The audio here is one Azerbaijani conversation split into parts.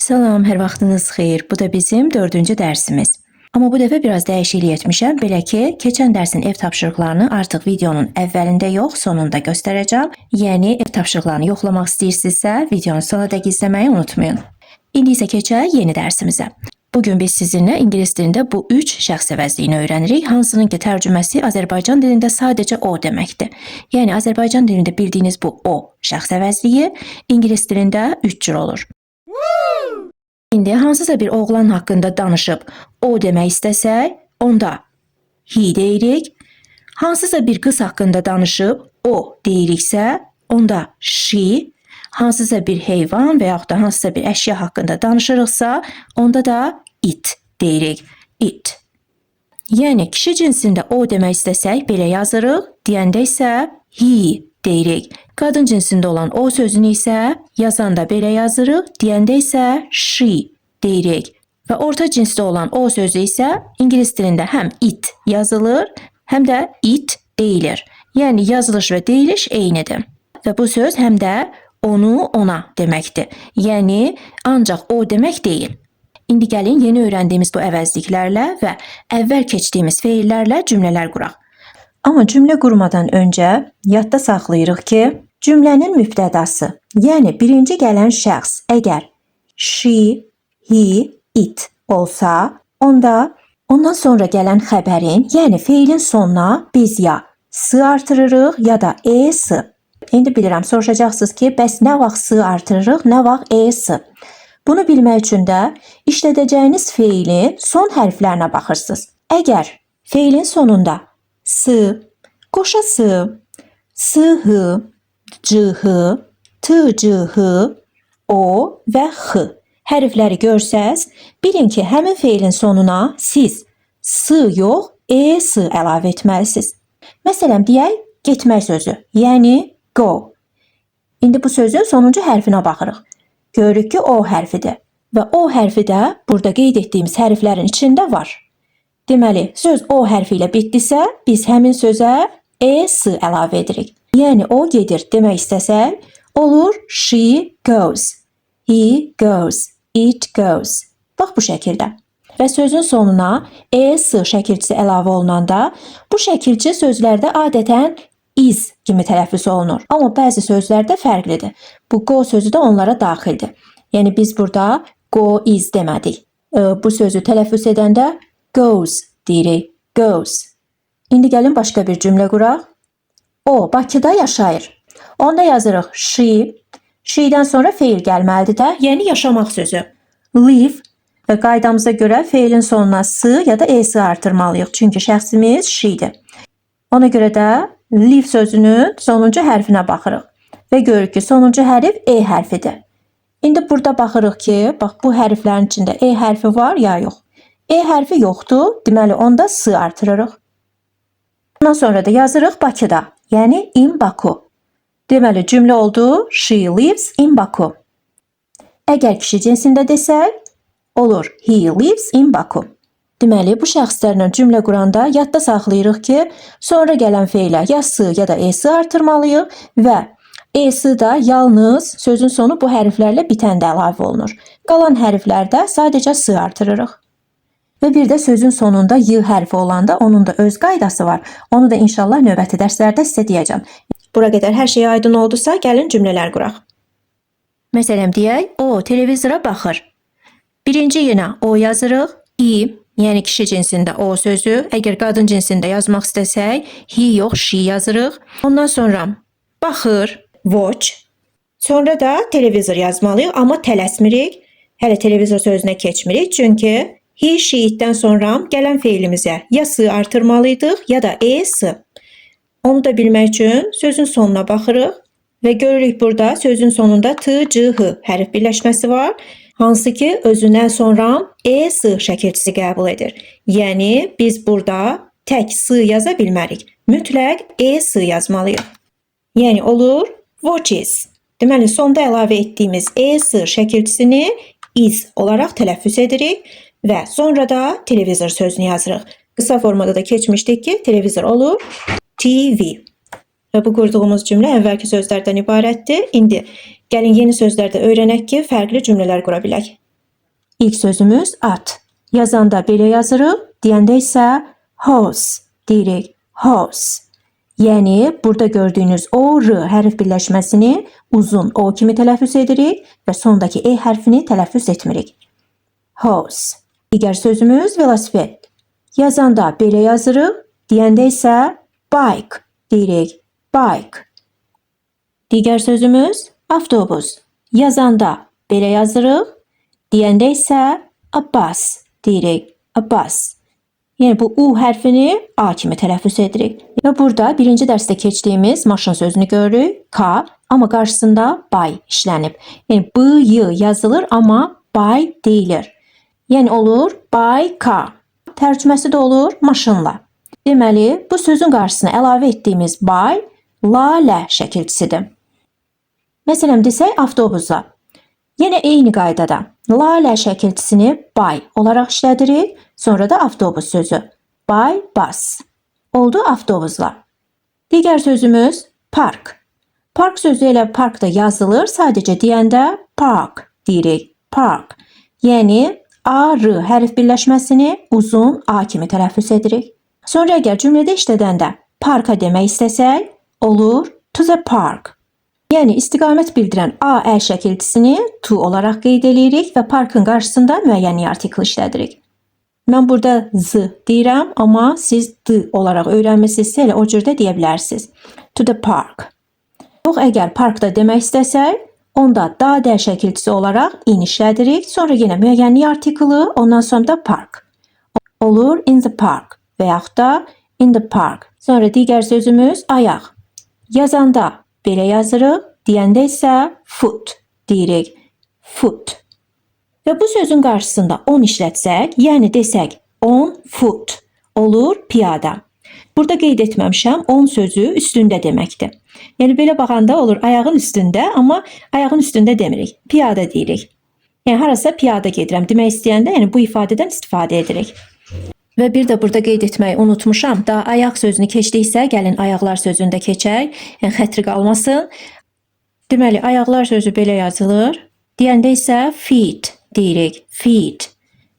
Salam, hər vaxtınız xeyir. Bu da bizim 4-cü dərsimiz. Amma bu dəfə biraz dəyişiklik etmişəm. Belə ki, keçən dərsin ev tapşırıqlarını artıq videonun əvvəlində yox, sonunda göstərəcəm. Yəni, ev tapşırıqlarını yoxlamaq istəyirsinizsə, videonu sona dək izləməyi unutmayın. İndi isə keçək yeni dərsimizə. Bugün biz sizinlə ingilis dilində bu 3 şəxs əvəzliyini öyrənirik. Hansının ki, tərcüməsi Azərbaycan dilində sadəcə o deməkdir. Yəni, Azərbaycan dilində bildiyiniz bu o şəxs əvəzliyi ingilis dilində 3 cür olur. İndi hansısa bir oğlan haqqında danışıb o demək istəsək, onda he deyirik. Hansısa bir qız haqqında danışıb o deyiriksə, onda she. Hansısa bir heyvan və yaxud da hansısa bir əşya haqqında danışırıqsa, onda da it deyirik. It. Yəni, kişi cinsində o demək istəsək, belə yazırıq. Deyəndə isə he deyirik. Qadın cinsində olan o sözünü isə yazanda belə yazırıq. Deyəndə isə she deyirik. Və orta cinsdə olan o sözü isə ingilis dilində həm it yazılır, həm də it deyilir. Yəni, yazılış və deyiliş eynidir. Və bu söz həm də onu ona deməkdir. Yəni, ancaq o demək deyil. İndi gəlin yeni öyrəndiyimiz bu əvəzliklərlə və əvvəl keçdiyimiz feillərlə cümlələr quraq. Amma cümlə qurmadan öncə yadda saxlayırıq ki, cümlənin mübtədası, yəni birinci gələn şəxs əgər she, he, it olsa, onda ondan sonra gələn xəbərin, yəni feilin sonuna biz ya s artırırıq, ya da es. İndi bilirəm, soruşacaqsınız ki, bəs nə vaxt s artırırıq, nə vaxt es? Bunu bilmək üçün də işlədəcəyiniz feilin son hərflərinə baxırsınız. Əgər feilin sonunda s, qoşa s, s-hı, c-hı, t-c-hı, o və x hərfləri görsəz, bilin ki, həmin feilin sonuna siz s yox, es əlavə etməlisiniz. Məsələn, deyək, getmək sözü, yəni go. İndi bu sözün sonuncu hərfinə baxırıq. Görürük ki, o hərfidir və o hərfi də burada qeyd etdiyimiz hərflərin içində var. Deməli, söz o hərfi ilə bitdisə, biz həmin sözə es əlavə edirik. Yəni, o gedir demək istəsək, olur she goes, he goes, it goes. Bax, bu şəkildə. Və sözün sonuna es şəkilçisi əlavə olunanda, bu şəkilçi sözlərdə adətən is kimi tələffüz olunur. Amma bəzi sözlərdə fərqlidir. Bu go sözü də onlara daxildir. Yəni, biz burada go is demədik. Bu sözü tələffüz edəndə goes deyirik. Goes. İndi gəlin başqa bir cümlə quraq. O, Bakıda yaşayır. Onda yazırıq she. She'dən sonra feil gəlməlidir də, yəni yaşamaq sözü. Live. Və qaydamıza görə feilin sonuna s ya da es artırmalıyıq. Çünki şəxsimiz she'dir. Ona görə də live sözünün sonuncu hərfinə baxırıq. Və görürük ki, sonuncu hərf e hərfidir. İndi burada baxırıq ki, bax, bu hərflərin içində e hərfi var ya yox. E hərfi yoxdur, deməli onda s artırırıq. Ondan sonra da yazırıq Bakıda, yəni in Baku. Deməli, cümlə oldu, she lives in Baku. Əgər kişi cinsində desək, olur, he lives in Baku. Deməli, bu şəxslərlə cümlə quranda yadda saxlayırıq ki, sonra gələn feilə ya s ya da es artırmalıyıq və es də yalnız sözün sonu bu hərflərlə bitəndə əlavə olunur. Qalan hərflərdə sadəcə s artırırıq. Və bir də sözün sonunda y hərfi olanda onun da öz qaydası var. Onu da inşallah növbəti dərslərdə sizə deyəcəm. Bura qədər hər şey aydın oldusa, gəlin cümlələr quraq. Məsələn, deyək, o televizora baxır. Birinci yenə o yazırıq, i, yəni kişi cinsində o sözü. Əgər qadın cinsində yazmaq istəsək, he yox, she yazırıq. Ondan sonra baxır, watch. Sonra da televizor yazmalıyıq, amma tələsmirik. Hələ televizor sözünə keçmirik, çünki he, she, itdən sonra gələn feilimizə ya s artırmalıydıq, ya da es. Onu da bilmək üçün sözün sonuna baxırıq və görürük burada sözün sonunda t, c, h hərf birləşməsi var. Hansı ki, özündən sonra es şəkilçisi qəbul edir. Yəni, biz burada tək s yaza bilmərik. Mütləq es yazmalıyıq. Yəni, olur watches. Deməli, sonda əlavə etdiyimiz es şəkilçisini is olaraq tələffüz edirik və sonra da televizor sözünü yazırıq. Qısa formada da keçmişdik ki, televizor olur TV. Və bu qurduğumuz cümlə əvvəlki sözlərdən ibarətdir. İndi gəlin yeni sözlərdə öyrənək ki, fərqli cümlələr qura bilək. İlk sözümüz at. Yazanda belə yazırıq, deyəndə isə horse deyirik. Horse. Yəni burada gördüyünüz o r hərf birləşməsini uzun o kimi tələffüz edirik və sondakı e hərfini tələffüz etmirik. Horse. Digər sözümüz velosiped. Yazanda belə yazırıq, deyəndə isə bike deyirik. Bike. Digər sözümüz avtobus. Yazanda belə yazırıq, deyəndə isə a bus deyirik. A bus. Yəni bu u hərfini a kimi tələffüz edirik. Və burada birinci dərsdə keçdiyimiz maşın sözünü görürük. K, amma qarşısında bay işlənib. Yəni b, y yazılır, amma bay deyilir. Yəni olur by car. Tərcüməsi də olur maşınla. Deməli, bu sözün qarşısına əlavə etdiyimiz by la, lə şəkilçisidir. Məsələn, desək avtobusla. Yenə eyni qaydada la, lə şəkilçisini by olaraq işlədirik, sonra da avtobus sözü. By bus. Oldu avtobusla. Digər sözümüz park. Park sözü elə parkda yazılır, sadəcə deyəndə park deyirik. Park. Yəni A, R hərf birləşməsini uzun A kimi tələffüz edirik. Sonra əgər cümlədə işlədəndə parka demək istəsək, olur to the park. Yəni istiqamət bildirən A, Ə şəkilçisini to olaraq qeyd edirik və parkın qarşısında müəyyən artikl işlədirik. Mən burada z deyirəm, amma siz d olaraq öyrənmisinizsə elə o cürdə deyə bilərsiniz. To the park. Yox, əgər parkda demək istəsək, onda da, də şəkilçisi olaraq in işlədirik, sonra yenə müəyyənlik artiklı, ondan sonra da park. Olur in the park və yaxud da in the park. Sonra digər sözümüz ayaq. Yazanda belə yazırıq, deyəndə isə foot deyirik. Foot. Və bu sözün qarşısında on işlətsək, yəni desək on foot, olur piyada. Burada qeyd etməmişəm, on sözü üstündə deməkdir. Yəni belə baxanda olur ayağın üstündə, amma ayağın üstündə demirik, piyada deyirik. Yəni harasa piyada gedirəm demək istəyəndə, yəni bu ifadədən istifadə edirik. Və bir də burada qeyd etməyi unutmuşam, da ayaq sözünü keçdiksə, gəlin ayaqlar sözündə keçək, yəni xətri qalmasın. Deməli, ayaqlar sözü belə yazılır, deyəndə isə feet deyirik, feet.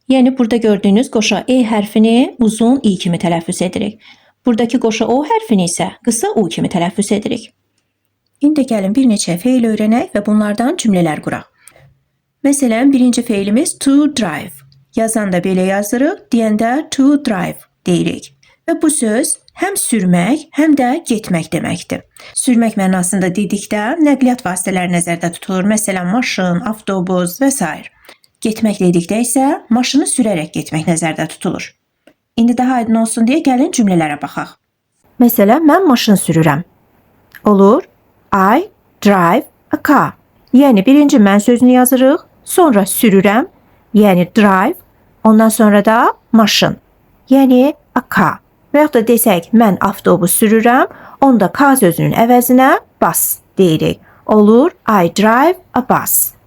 Yəni burada gördüyünüz qoşa e hərfini uzun i kimi tələffüz edirik. Buradakı qoşa o hərfini isə qısa u kimi tələffüz edirik. İndi gəlin bir neçə feil öyrənək və bunlardan cümlələr quraq. Məsələn, birinci feilimiz to drive. Yazanda belə yazırıq, deyəndə to drive deyirik. Və bu söz həm sürmək, həm də getmək deməkdir. Sürmək mənasında dedikdə nəqliyyat vasitələri nəzərdə tutulur. Məsələn, maşın, avtobus və s. Getmək dedikdə isə maşını sürərək getmək nəzərdə tutulur. İndi daha aydın olsun deyə gəlin cümlələrə baxaq. Məsələn, mən maşın sürürəm. Olur, I drive a car. Yəni birinci mən sözünü yazırıq, sonra sürürəm, yəni drive, ondan sonra da maşın, yəni a car. Və yaxud da desək, mən avtobus sürürəm, onda K sözünün əvəzinə bus deyirik. Olur, I drive a bus.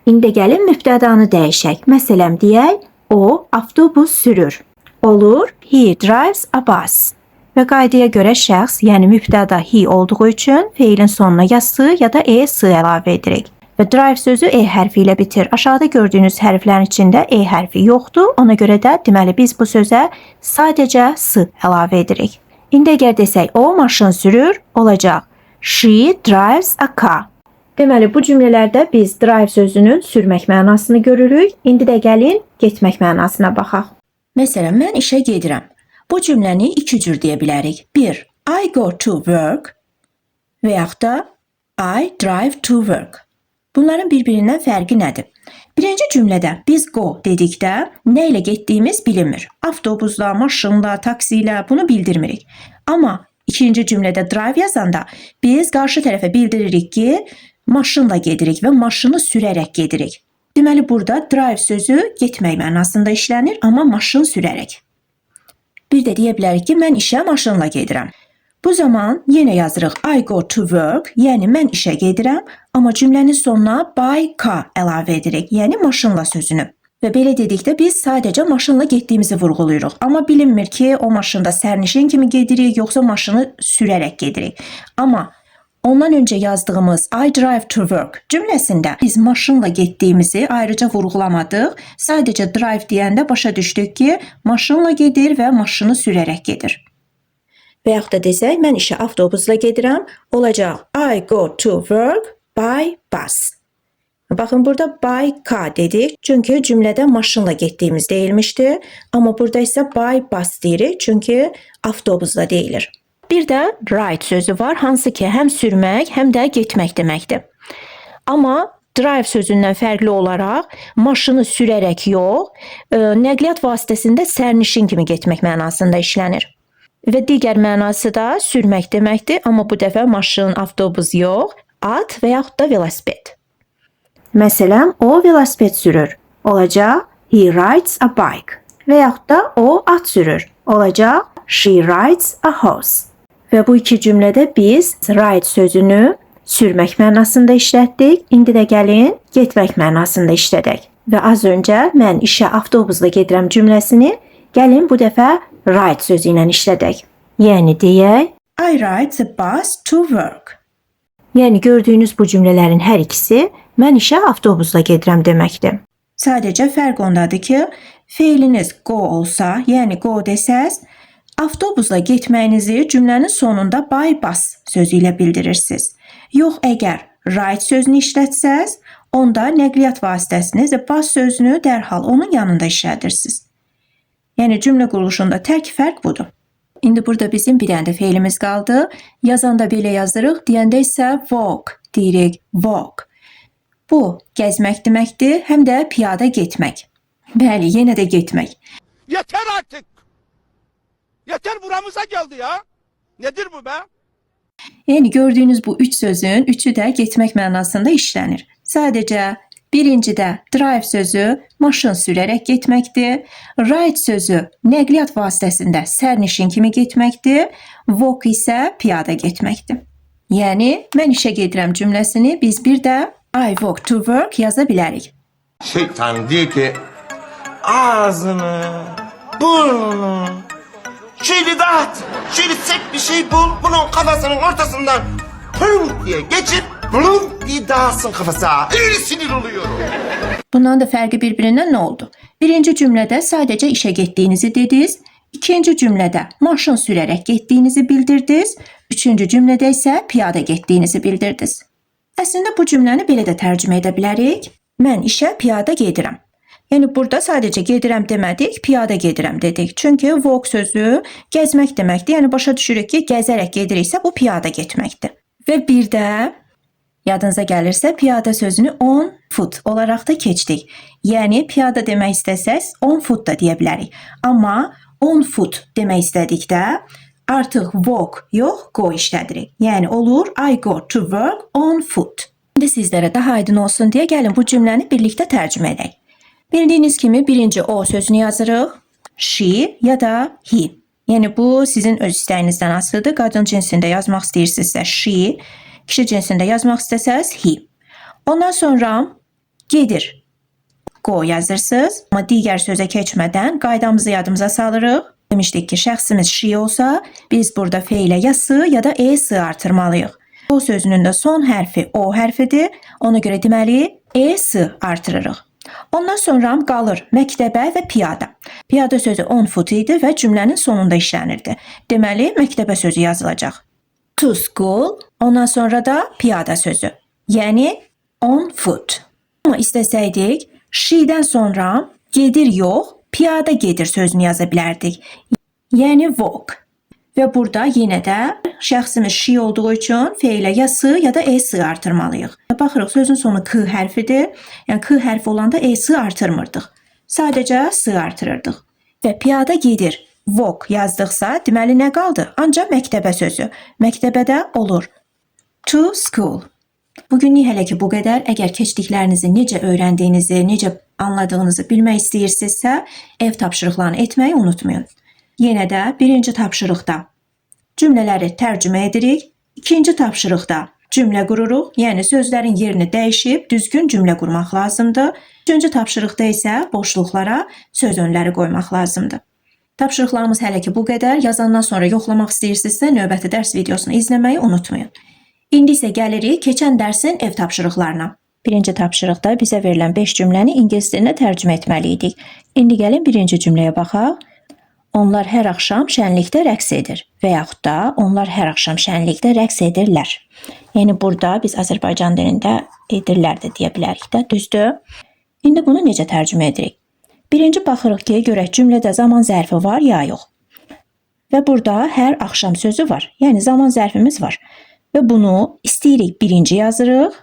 İndi gəlin mübtədanı dəyişək. Məsələn, deyək, o avtobus sürür. Olur, he drives a bus. Və qaydaya görə şəxs, yəni mübtəda he olduğu üçün feilin sonuna ya s ya da s əlavə edirik. Və drive sözü e hərfi ilə bitir. Aşağıda gördüyünüz hərflərin içində e hərfi yoxdur. Ona görə də deməli biz bu sözə sadəcə s əlavə edirik. İndi əgər desək o maşın sürür, olacaq she drives a car. Deməli bu cümlələrdə biz drive sözünün sürmək mənasını görürük. İndi də gəlin getmək mənasına baxaq. Məsələn, mən işə gedirəm. Bu cümləni iki cür deyə bilərik. 1. I go to work və yaxud da I drive to work. Bunların bir-birindən fərqi nədir? Birinci cümlədə biz go dedikdə nə ilə getdiyimiz bilinmir. Avtobusla, maşınla, taksi ilə bunu bildirmirik. Amma ikinci cümlədə drive yazanda biz qarşı tərəfə bildiririk ki, maşınla gedirik və maşını sürərək gedirik. Deməli burada drive sözü getmək mənasında işlənir, amma maşın sürərək. Bir də deyə bilərik ki, mən işə maşınla gedirəm. Bu zaman yenə yazırıq I go to work, yəni mən işə gedirəm, amma cümlənin sonuna by car əlavə edirik, yəni maşınla sözünü. Və belə dedikdə biz sadəcə maşınla getdiyimizi vurğuluyuruq. Amma bilinmir ki, o maşında sərnişin kimi gedirik, yoxsa maşını sürərək gedirik. Amma Ondan önce yazdığımız I drive to work cümlesinde biz maşınla getdiyimizi ayrıca vurğulamadıq. Sadəcə drive deyəndə başa düşdük ki, maşınla gedir və maşını sürərək gedir. Və yaxud da desək, mən işə avtobusla gedirəm, olacaq I go to work by bus. Baxın, burada by car dedik, çünki cümlədə maşınla getdiyimiz deyilmişdi. Amma burada isə by bus deyirik, çünki avtobusla deyilir. Bir də ride sözü var, hansı ki, həm sürmək, həm də getmək deməkdir. Amma drive sözündən fərqli olaraq maşını sürərək yox, nəqliyyat vasitəsində sərnişin kimi getmək mənasında işlənir. Və digər mənası da sürmək deməkdir, amma bu dəfə maşın, avtobus yox, at və yaxud da velosiped. Məsələn, o velosiped sürür, olacaq he rides a bike. Və yaxud da o at sürür, olacaq she rides a horse. Və bu iki cümlədə biz ride sözünü sürmək mənasında işlətdik. İndi də gəlin getmək mənasında işlədək. Və az öncə mən işə avtobusla gedirəm cümləsini gəlin bu dəfə ride sözü ilə işlədək. Yəni deyək I ride the bus to work. Yəni gördüyünüz bu cümlələrin hər ikisi mən işə avtobusla gedirəm deməkdir. Sadəcə fərq ondadır ki, feiliniz go olsa, yəni go desəz, avtobusla getməyinizi cümlənin sonunda by bus sözü ilə bildirirsiniz. Yox, əgər ride sözünü işlətsəz, onda nəqliyyat vasitəsini və bus sözünü dərhal onun yanında işlədirsiniz. Yəni cümlə quruluşunda tək fərq budur. İndi burada bizim bir dənə də feilimiz qaldı. Yazanda belə yazırıq, deyəndə isə walk deyirik, walk. Bu gəzmək deməkdir, həm də piyada getmək. Bəli, yenə də getmək. Yeter artık. Yeter buramıza geldi ya. Nedir bu be? Yəni gördüyünüz bu üç sözün üçü də getmək mənasında işlənir. Sadəcə birincidə drive sözü maşın sürərək getməkdir. Ride sözü nəqliyyat vasitəsində sərnişin kimi getməkdir. Walk isə piyada getməkdir. Yəni mən işə gedirəm cümləsini biz bir də I walk to work yaza bilərik. Şeytan diyor ki ağzını, burnunu şöyle dağıt, şöyle sek bir şey bul, bunun kafasının ortasından pırım diye geçip pırım diye dağılsın kafası. Öyle sinir oluyorum. Bundan da fərqi bir-birindən nə oldu? Birinci cümlədə sadəcə işə getdiyinizi dediniz. İkinci cümlədə maşın sürərək getdiyinizi bildirdiniz. Üçüncü cümlədə isə piyada getdiyinizi bildirdiniz. Əslində bu cümləni belə də tərcümə edə bilərik. Mən işə piyada gedirəm. Yəni burada sadəcə gedirəm demədik, piyada gedirəm dedik. Çünki walk sözü gəzmək deməkdir. Yəni başa düşürük ki, gəzərək gediriksə bu piyada getməkdir. Və bir də yadınıza gəlirsə piyada sözünü on foot olaraq da keçdik. Yəni piyada demək istəsəz 10 foot da deyə bilərik. Amma 10 foot demək istədikdə artıq walk yox, go işlədirik. Yəni olur I go to work on foot. İndi sizlərə daha aydın olsun deyə gəlin bu cümləni birlikdə tərcümə edək. Bildiyiniz kimi birinci o sözünü yazırıq. She ya da he. Yəni bu sizin öz istəyinizdən asılıdır. Qadın cinsində yazmaq istəyirsinizsə she, kişi cinsində yazmaq istəsəz he. Ondan sonra gedir. Go yazırsınız. Amma digər sözə keçmədən qaydamızı yadımıza salırıq. Demişdik ki, şəxsimiz she olsa, biz burada feilə ya s ya da e-s artırmalıyıq. O sözünün də son hərfi o hərfidir. Ona görə deməli e-s artırırıq. Ondan sonra qalır məktəbə və piyada. Piyada sözü 10 foot idi və cümlənin sonunda işlənirdi. Deməli, məktəbə sözü yazılacaq. To school, ondan sonra da piyada sözü. Yəni 10 foot. Amma istəsəydik, she-dən sonra gedir yox, piyada gedir sözünü yaza bilərdik. Yəni walk. Və burada yenə də şəxsimiz she olduğu üçün feilə ya s ya da e-s artırmalıyıq. Baxırıq, sözün sonu k hərfidir. Yəni k hərfi olanda e-s artırmırdıq. Sadəcə s artırırdıq. Və piyada gedir, walk yazdıqsa, deməli nə qaldı? Ancaq məktəbə sözü. Məktəbədə olur. To school. Bugünlük hələ ki bu qədər. Əgər keçdiklərinizi necə öyrəndiyinizi, necə anladığınızı bilmək istəyirsinizsə, ev tapşırıqlarını etməyi unutmayın. Yenə də birinci tapşırıqda cümlələri tərcümə edirik. İkinci tapşırıqda cümlə qururuq, yəni sözlərin yerini dəyişib düzgün cümlə qurmaq lazımdır. Üçüncü tapşırıqda isə boşluqlara söz önləri qoymaq lazımdır. Tapşırıqlarımız hələ ki bu qədər. Yazandan sonra yoxlamaq istəyirsinizsə, növbəti dərs videosunu izləməyi unutmayın. İndi isə gəlirik keçən dərsin ev tapşırıqlarına. Birinci tapşırıqda bizə verilən 5 cümləni ingilis dilinə tərcümə etməli idik. İndi gəlin birinci cümləyə baxaq. Onlar hər axşam şənlikdə rəqs edir və yaxud da onlar hər axşam şənlikdə rəqs edirlər. Yəni burada biz Azərbaycan dilində edirlər də deyə bilərik də, düzdür? İndi bunu necə tərcümə edirik? Birinci baxırıq ki, görək cümlədə zaman zərfi var ya yox. Və burada hər axşam sözü var. Yəni zaman zərfimiz var. Və bunu istəyirik birinci yazırıq.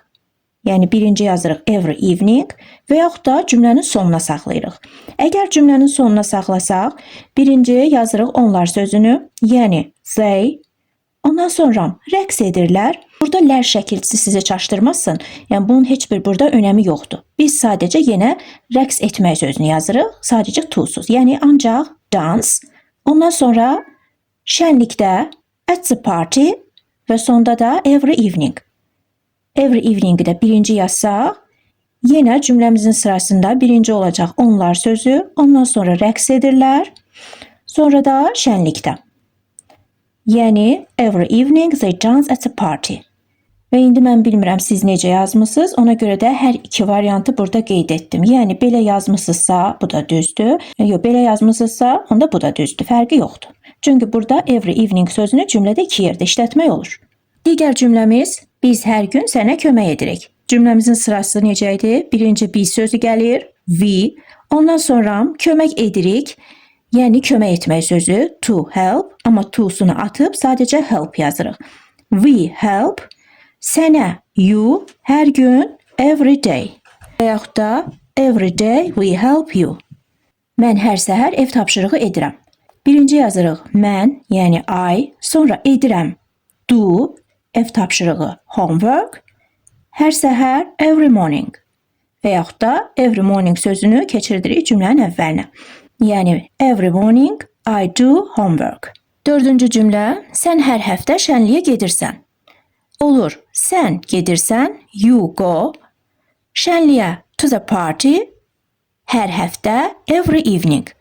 Yəni birinci yazırıq every evening və yaxud da cümlənin sonuna saxlayırıq. Əgər cümlənin sonuna saxlasaq, birinci yazırıq onlar sözünü, yəni they. Ondan sonra rəqs edirlər. Burada lər şəkilçisi sizi çaşdırmasın. Yəni bunun heç bir burada önəmi yoxdur. Biz sadəcə yenə rəqs etmək sözünü yazırıq. Sadəcə to-suz. Yəni ancaq dance. Ondan sonra şənlikdə at the party və sonda da every evening. Every evening-i də birinci yazsaq, yenə cümləmizin sırasında birinci olacaq onlar sözü, ondan sonra rəqs edirlər, sonra da şənlikdə. Yəni, every evening they dance at the party. Və indi mən bilmirəm siz necə yazmısınız, ona görə də hər iki variantı burada qeyd etdim. Yəni, belə yazmısınızsa, bu da düzdür, yox, belə yazmısınızsa, onda bu da düzdür, fərqi yoxdur. Çünki burada every evening sözünü cümlədə iki yerdə işlətmək olur. Digər cümləmiz, biz hər gün sənə kömək edirik. Cümləmizin sırası necə idi? Birinci biz sözü gəlir, we. Ondan sonra kömək edirik, yəni kömək etmək sözü, to help. Amma to'sunu atıb sadəcə help yazırıq. We help, sənə, you, hər gün, every day. Və yaxud da every day we help you. Mən hər səhər ev tapşırığı edirəm. Birinci yazırıq mən, yəni I, sonra edirəm, do, ev tapşırığı, homework, hər səhər, every morning. Və yaxud da every morning sözünü keçirdirik cümlənin əvvəlinə. Yəni, every morning I do homework. Dördüncü cümlə, sən hər həftə şənliyə gedirsən. Olur, sən gedirsən, you go. Şənliyə, to the party, hər həftə, every evening.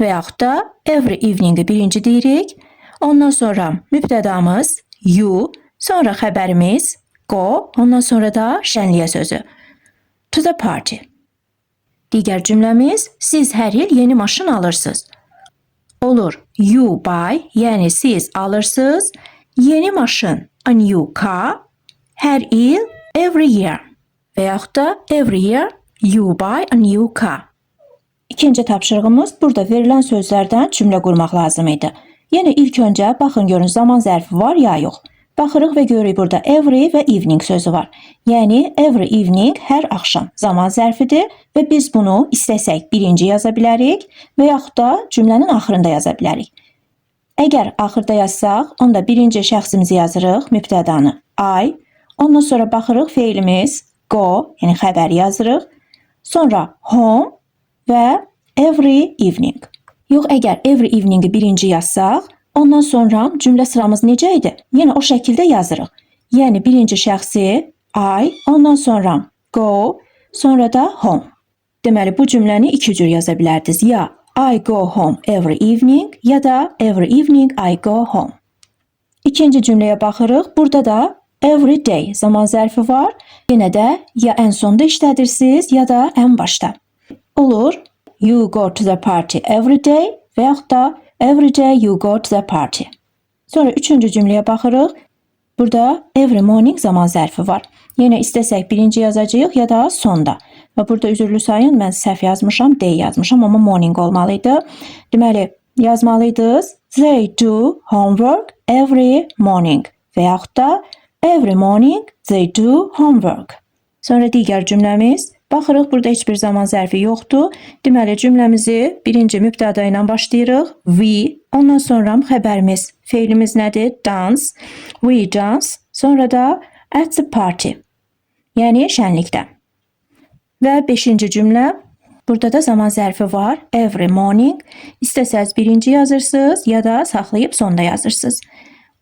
Və yaxud da every evening-i birinci deyirik. Ondan sonra mübtədamız, you, sonra xəbərimiz, go, ondan sonra da şənliyə sözü. To the party. Digər cümləmiz, siz hər il yeni maşın alırsınız. Olur, you buy, yəni siz alırsınız, yeni maşın, a new car, hər il, every year. Və yaxud da every year, you buy a new car. İkinci tapşırığımız, burada verilən sözlərdən cümlə qurmaq lazım idi. Yəni ilk öncə baxın görün zaman zərfi var ya yox. Baxırıq və görürük burada every və evening sözü var. Yəni every evening hər axşam zaman zərfidir və biz bunu istəsək birinci yaza bilərik və yaxud da cümlənin axırında yaza bilərik. Əgər axırda yazsaq, onda birinci şəxsimizi yazırıq, mübtədanı I, ondan sonra baxırıq feilimiz go, yəni xəbəri yazırıq, sonra home və every evening. Yox, əgər every evening-i birinci yazsaq, ondan sonra cümlə sıramız necə idi? Yenə o şəkildə yazırıq. Yəni birinci şəxsi I, ondan sonra go, sonra da home. Deməli bu cümləni iki cür yaza bilərdiniz. Ya I go home every evening ya da every evening I go home. İkinci cümləyə baxırıq. Burada da every day zaman zərfi var. Yenə də ya ən sonda işlədirsiniz ya da ən başda. Olur. You go to the party every day və yaxud da every day you go to the party. Sonra üçüncü cümləyə baxırıq. Burada every morning zaman zərfi var. Yenə istəsək birinci yazacağıq ya da sonda. Və burada üzürlü sayın, mən səhv yazmışam, day yazmışam, amma morning olmalıydı. Deməli, yazmalıydınız. They do homework every morning. Və yaxud da every morning they do homework. Sonra digər cümləmiz. Baxırıq, burada heç bir zaman zərfi yoxdur. Deməli, cümləmizi birinci mübtəda ilə başlayırıq. We, ondan sonra xəbərimiz, feilimiz nədir? Dance, we dance, sonra da at the party, yəni şənlikdə. Və beşinci cümlə, burada da zaman zərfi var. Every morning, istəsəz birinci yazırsınız ya da saxlayıb sonda yazırsınız.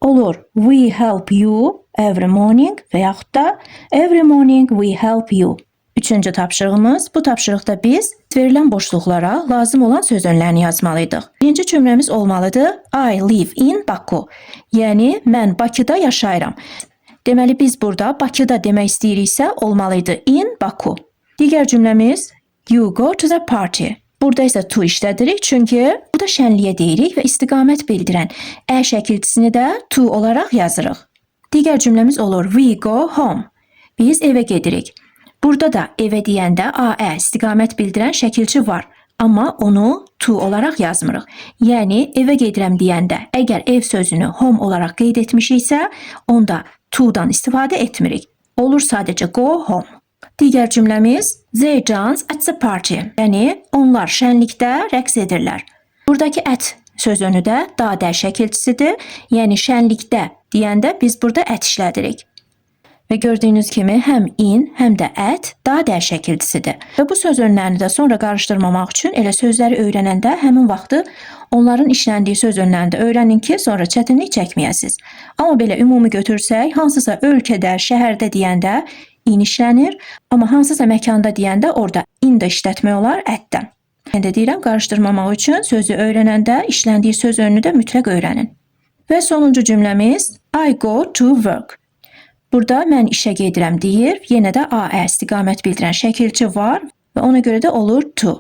Olur, we help you every morning və yaxud da every morning we help you. Üçüncü tapşırığımız, bu tapşırıqda biz verilən boşluqlara lazım olan söz önlərini yazmalıydıq. Birinci cümləmiz olmalıdır. I live in Baku. Yəni, mən Bakıda yaşayıram. Deməli biz burada Bakıda demək istəyiriksə olmalıydı in Baku. Digər cümləmiz you go to the party. Burada isə to işlədirik çünki bu da şənliyə deyirik və istiqamət bildirən ə şəkilçisini də to olaraq yazırıq. Digər cümləmiz olur we go home. Biz evə gedirik. Burada da evə deyəndə Aə istiqamət bildirən şəkilçi var. Amma onu to olaraq yazmırıq. Yəni evə gedirəm deyəndə əgər ev sözünü home olaraq qeyd etmişiksə, onda to'dan istifadə etmirik. Olur sadəcə go home. Digər cümləmiz they dance at the party. Yəni onlar şənlikdə rəqs edirlər. Buradakı at sözünü də dadə şəkilçisidir. Yəni şənlikdə deyəndə biz burada ət işlədirik. Və gördüyünüz kimi həm in, həm də at dadə şəkilçisidir. Və bu söz önlərini də sonra qarışdırmamaq üçün elə sözləri öyrənəndə həmin vaxtı onların işləndiyi söz önlərində öyrənin ki, sonra çətinlik çəkməyəsiniz. Amma belə ümumi götürsək, hansısa ölkədə, şəhərdə deyəndə in işlənir, amma hansısa məkanda deyəndə orada in də işlətmək olar ətdən. Yəni də deyirəm, qarışdırmamaq üçün sözü öyrənəndə işləndiyi söz önünü də mütləq öyrənin. Və sonuncu cümləmiz I go to work. Burada mən işə gedirəm deyir, yenə də Aə istiqamət bildirən şəkilçi var və ona görə də olur to.